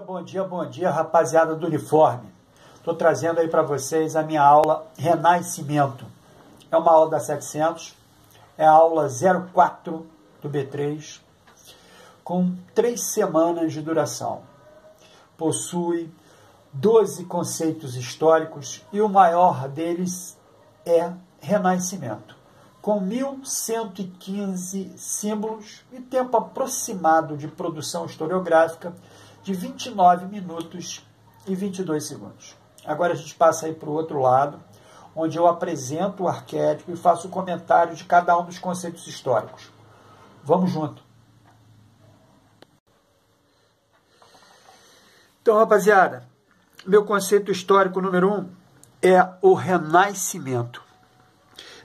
Bom dia, rapaziada do uniforme. Estou trazendo aí para vocês a minha aula Renascimento. É uma aula da 700, é a aula 04 do B3, com 3 semanas de duração. Possui 12 conceitos históricos e o maior deles é Renascimento, com 1.115 símbolos e tempo aproximado de produção historiográfica de 29 minutos e 22 segundos. Agora a gente passa aí para o outro lado, onde eu apresento o arquétipo e faço o comentário de cada um dos conceitos históricos. Vamos junto. Então, rapaziada, meu conceito histórico número 1 é o Renascimento.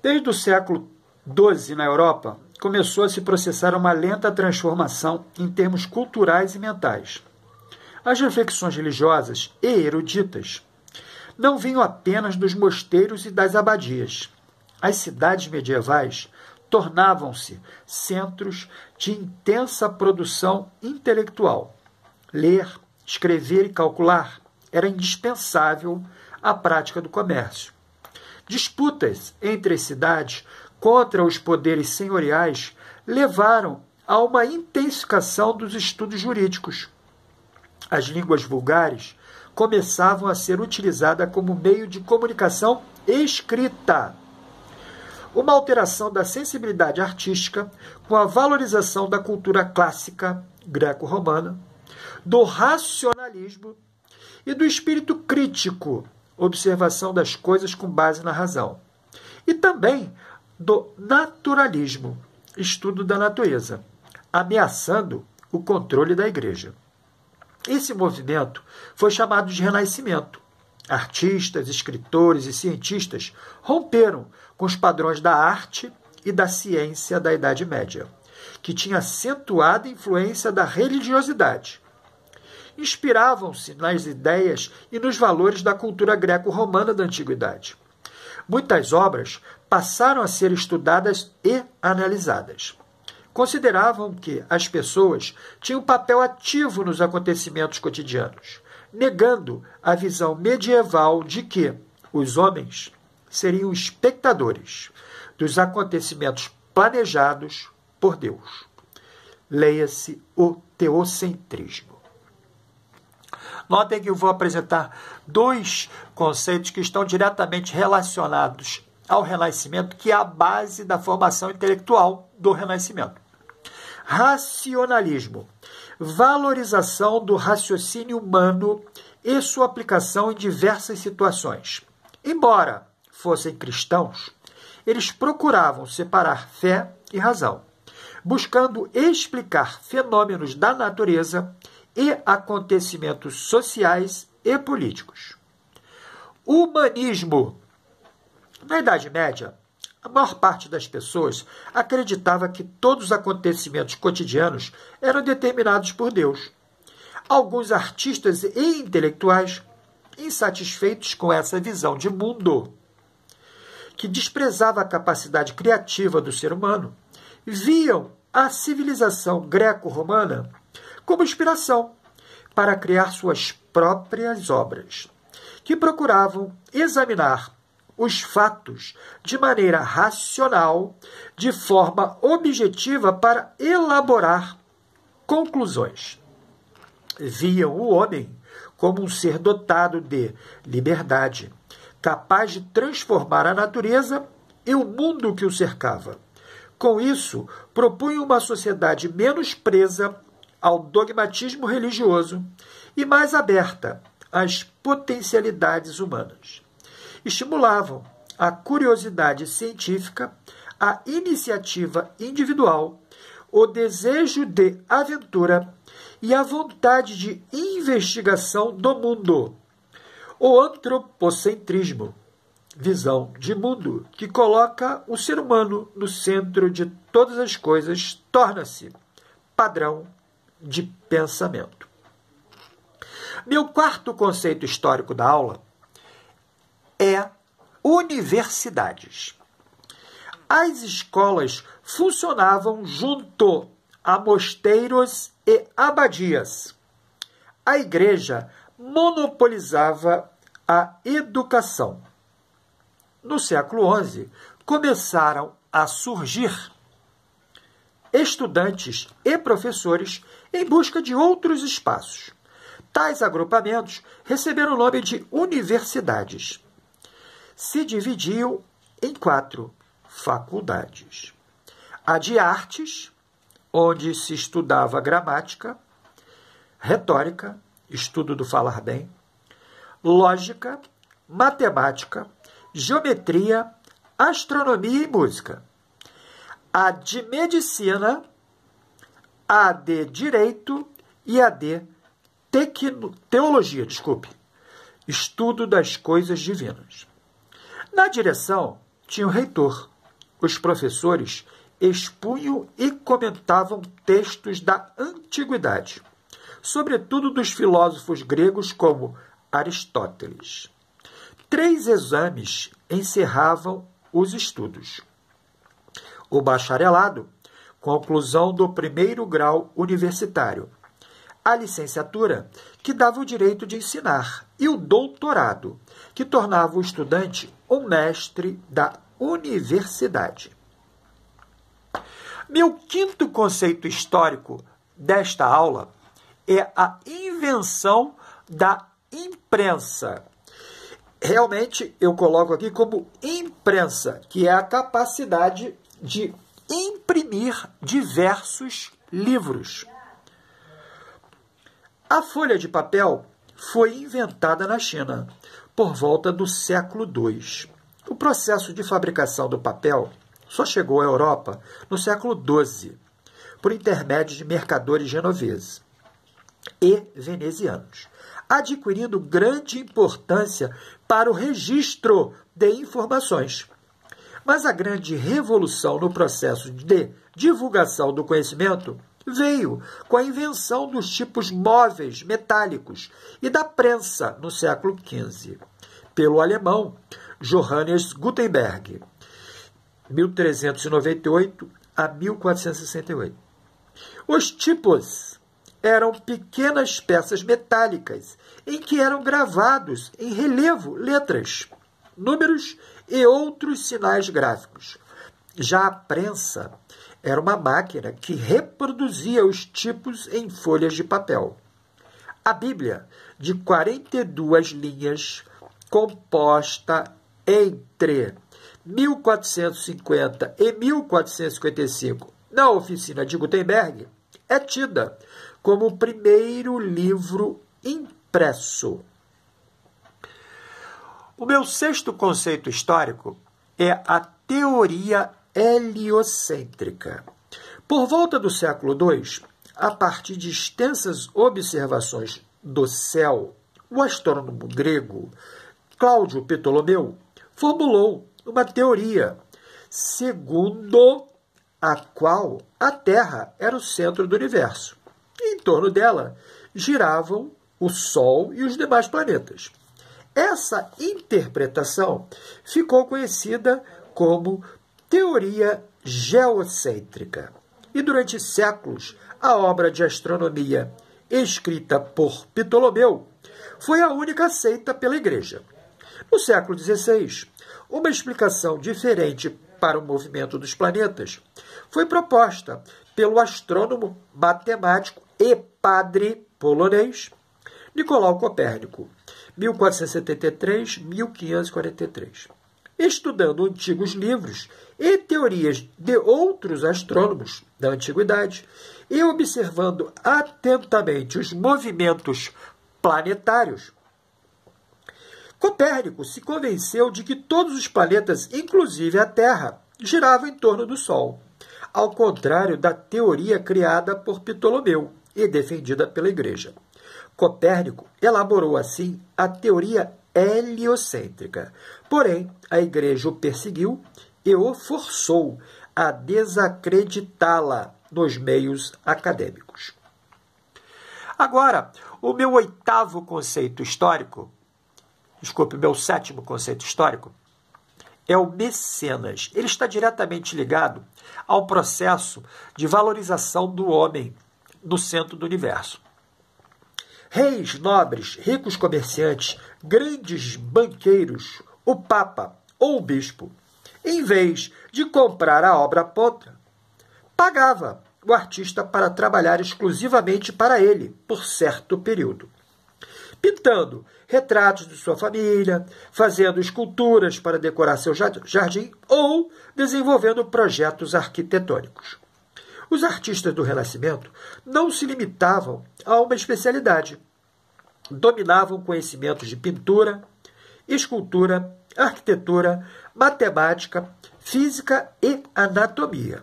Desde o século XII na Europa, começou a se processar uma lenta transformação em termos culturais e mentais. As reflexões religiosas e eruditas não vinham apenas dos mosteiros e das abadias. As cidades medievais tornavam-se centros de intensa produção intelectual. Ler, escrever e calcular era indispensável à prática do comércio. Disputas entre as cidades contra os poderes senhoriais levaram a uma intensificação dos estudos jurídicos. As línguas vulgares começavam a ser utilizadas como meio de comunicação escrita. Uma alteração da sensibilidade artística com a valorização da cultura clássica greco-romana, do racionalismo e do espírito crítico, observação das coisas com base na razão, e também do naturalismo, estudo da natureza, ameaçando o controle da igreja. Esse movimento foi chamado de Renascimento. Artistas, escritores e cientistas romperam com os padrões da arte e da ciência da Idade Média, que tinha acentuada influência da religiosidade. Inspiravam-se nas ideias e nos valores da cultura greco-romana da Antiguidade. Muitas obras passaram a ser estudadas e analisadas. Consideravam que as pessoas tinham um papel ativo nos acontecimentos cotidianos, negando a visão medieval de que os homens seriam espectadores dos acontecimentos planejados por Deus. Leia-se o teocentrismo. Notem que eu vou apresentar 2 conceitos que estão diretamente relacionados ao Renascimento, que é a base da formação intelectual do Renascimento. Racionalismo, valorização do raciocínio humano e sua aplicação em diversas situações. Embora fossem cristãos, eles procuravam separar fé e razão, buscando explicar fenômenos da natureza e acontecimentos sociais e políticos. Humanismo. Na Idade Média, a maior parte das pessoas acreditava que todos os acontecimentos cotidianos eram determinados por Deus. Alguns artistas e intelectuais, insatisfeitos com essa visão de mundo, que desprezava a capacidade criativa do ser humano, viam a civilização greco-romana como inspiração para criar suas próprias obras, que procuravam examinar os fatos de maneira racional, de forma objetiva para elaborar conclusões. Viam o homem como um ser dotado de liberdade, capaz de transformar a natureza e o mundo que o cercava. Com isso, propunham uma sociedade menos presa ao dogmatismo religioso e mais aberta às potencialidades humanas. Estimulavam a curiosidade científica, a iniciativa individual, o desejo de aventura e a vontade de investigação do mundo. O antropocentrismo, visão de mundo que coloca o ser humano no centro de todas as coisas, torna-se padrão de pensamento. Meu 4º conceito histórico da aula é universidades. As escolas funcionavam junto a mosteiros e abadias. a Igreja monopolizava a educação. No século XI, começaram a surgir estudantes e professores em busca de outros espaços. Tais agrupamentos receberam o nome de universidades. Se dividiam em 4 faculdades. A de artes, onde se estudava gramática, retórica, estudo do falar bem, lógica, matemática, geometria, astronomia e música. A de medicina, a de direito e a de teologia, estudo das coisas divinas. Na direção tinha o reitor. Os professores expunham e comentavam textos da antiguidade, sobretudo dos filósofos gregos como Aristóteles. 3 exames encerravam os estudos. O bacharelado, conclusão do 1º grau universitário. A licenciatura, que dava o direito de ensinar. E o doutorado, que tornava o estudante um mestre da universidade. Meu 5º conceito histórico desta aula é a invenção da imprensa. Realmente, eu coloco aqui como imprensa, que é a capacidade de imprimir diversos livros. A folha de papel foi inventada na China por volta do século II. O processo de fabricação do papel só chegou à Europa no século XII, por intermédio de mercadores genoveses e venezianos, adquirindo grande importância para o registro de informações. Mas a grande revolução no processo de divulgação do conhecimento veio com a invenção dos tipos móveis metálicos e da prensa no século XV, pelo alemão Johannes Gutenberg, 1398 a 1468. Os tipos eram pequenas peças metálicas em que eram gravados em relevo letras, números e outros sinais gráficos. Já a prensa era uma máquina que reproduzia os tipos em folhas de papel. A Bíblia, de 42 linhas, composta entre 1450 e 1455, na oficina de Gutenberg, é tida como o primeiro livro impresso. O meu 6º conceito histórico é a teoria heliocêntrica. Por volta do século II, a partir de extensas observações do céu, o astrônomo grego Cláudio Ptolomeu formulou uma teoria segundo a qual a Terra era o centro do universo. E em torno dela giravam o Sol e os demais planetas. Essa interpretação ficou conhecida como teoria geocêntrica. E durante séculos, a obra de astronomia escrita por Ptolomeu foi a única aceita pela Igreja. No século XVI, uma explicação diferente para o movimento dos planetas foi proposta pelo astrônomo, matemático e padre polonês Nicolau Copérnico, 1473-1543. Estudando antigos livros e teorias de outros astrônomos da antiguidade e observando atentamente os movimentos planetários, Copérnico se convenceu de que todos os planetas, inclusive a Terra, giravam em torno do Sol, ao contrário da teoria criada por Ptolomeu e defendida pela Igreja. Copérnico elaborou, assim, a teoria heliocêntrica. Porém, a Igreja o perseguiu e o forçou a desacreditá-la nos meios acadêmicos. Agora, o meu 7º conceito histórico é o mecenas. Ele está diretamente ligado ao processo de valorização do homem no centro do universo. reis, nobres, ricos comerciantes, grandes banqueiros, o papa ou o bispo, em vez de comprar a obra pronta, pagava o artista para trabalhar exclusivamente para ele por certo período, pintando retratos de sua família, fazendo esculturas para decorar seu jardim ou desenvolvendo projetos arquitetônicos. Os artistas do Renascimento não se limitavam a uma especialidade. Dominavam conhecimentos de pintura, escultura, arquitetura, matemática, física e anatomia.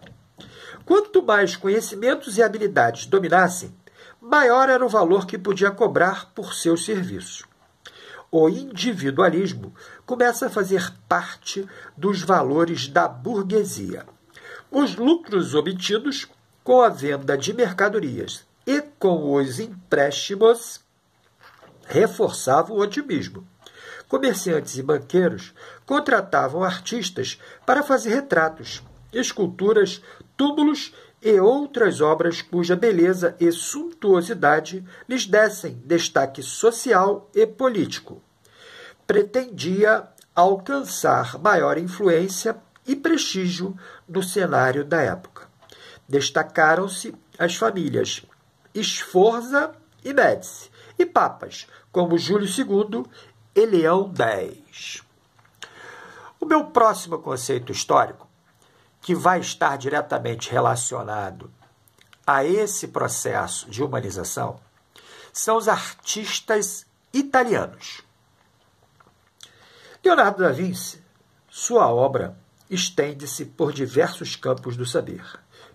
Quanto mais conhecimentos e habilidades dominassem, maior era o valor que podia cobrar por seu serviço. O individualismo começa a fazer parte dos valores da burguesia. Os lucros obtidos com a venda de mercadorias e com os empréstimos reforçavam o otimismo. Comerciantes e banqueiros contratavam artistas para fazer retratos, esculturas, túmulos e outras obras cuja beleza e suntuosidade lhes dessem destaque social e político. Pretendia alcançar maior influência e prestígio no cenário da época. Destacaram-se as famílias Sforza e Médici, e papas como Júlio II e Leão X. O meu próximo conceito histórico, que vai estar diretamente relacionado a esse processo de humanização, são os artistas italianos. Leonardo da Vinci, sua obra estende-se por diversos campos do saber.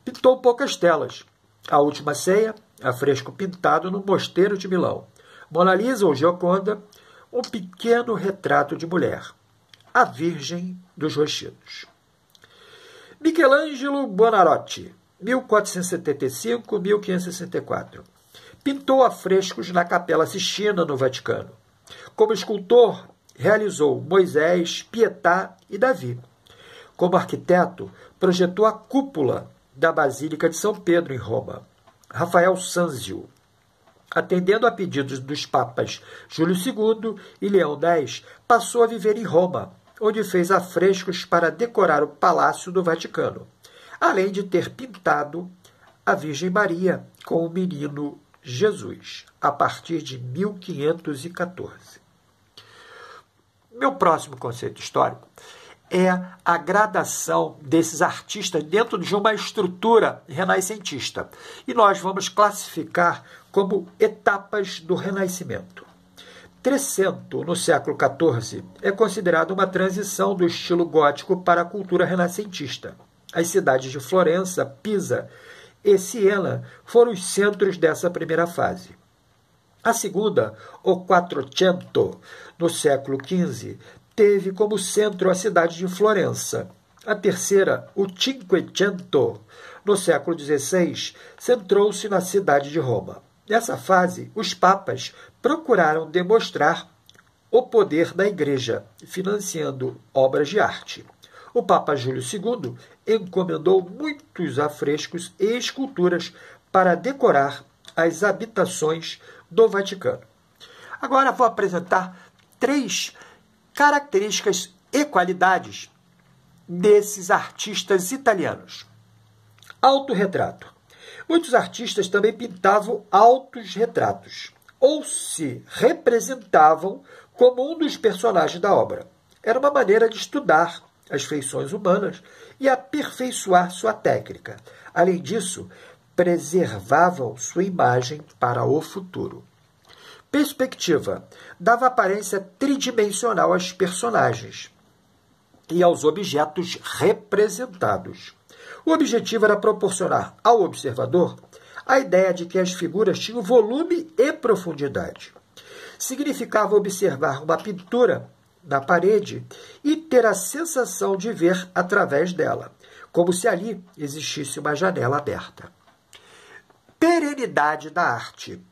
Pintou poucas telas. A Última Ceia, afresco pintado no Mosteiro de Milão. Mona Lisa ou Gioconda, um pequeno retrato de mulher. A Virgem dos Rochedos. Michelangelo Buonarroti, 1475-1564. Pintou afrescos na Capela Sistina, no Vaticano. Como escultor, realizou Moisés, Pietà e Davi. Como arquiteto, projetou a cúpula da Basílica de São Pedro, em Roma. Rafael Sanzio. Atendendo a pedidos dos papas Júlio II e Leão X, passou a viver em Roma, onde fez afrescos para decorar o Palácio do Vaticano, além de ter pintado a Virgem Maria com o menino Jesus, a partir de 1514. Meu próximo conceito histórico é a gradação desses artistas dentro de uma estrutura renascentista. E nós vamos classificar como etapas do Renascimento. Trecento, no século XIV, é considerado uma transição do estilo gótico para a cultura renascentista. As cidades de Florença, Pisa e Siena foram os centros dessa primeira fase. A segunda, o Quattrocento, no século XV, teve como centro a cidade de Florença. A terceira, o Cinquecento, no século XVI, centrou-se na cidade de Roma. Nessa fase, os papas procuraram demonstrar o poder da Igreja, financiando obras de arte. O Papa Júlio II encomendou muitos afrescos e esculturas para decorar as habitações do Vaticano. Agora vou apresentar 3 características e qualidades desses artistas italianos. Autorretrato. Muitos artistas também pintavam altos retratos, ou se representavam como um dos personagens da obra. Era uma maneira de estudar as feições humanas e aperfeiçoar sua técnica. Além disso, preservavam sua imagem para o futuro. Perspectiva. Dava aparência tridimensional aos personagens e aos objetos representados. O objetivo era proporcionar ao observador a ideia de que as figuras tinham volume e profundidade. Significava observar uma pintura na parede e ter a sensação de ver através dela, como se ali existisse uma janela aberta. Perenidade da arte.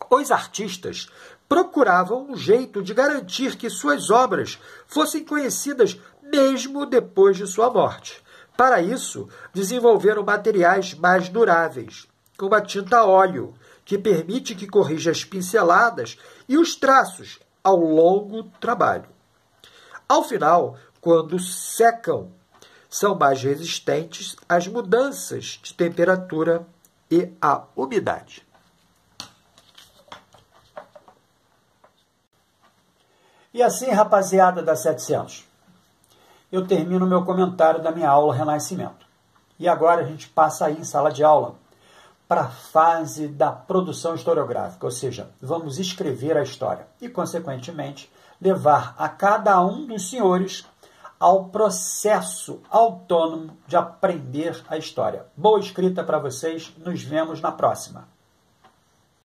Os artistas procuravam um jeito de garantir que suas obras fossem conhecidas mesmo depois de sua morte. Para isso, desenvolveram materiais mais duráveis, como a tinta a óleo, que permite que corrija as pinceladas e os traços ao longo do trabalho. Ao final, quando secam, são mais resistentes às mudanças de temperatura e à umidade. E assim, rapaziada da 700, eu termino meu comentário da minha aula Renascimento. E agora a gente passa aí em sala de aula para a fase da produção historiográfica, ou seja, vamos escrever a história e, consequentemente, levar a cada um dos senhores ao processo autônomo de aprender a história. Boa escrita para vocês, nos vemos na próxima.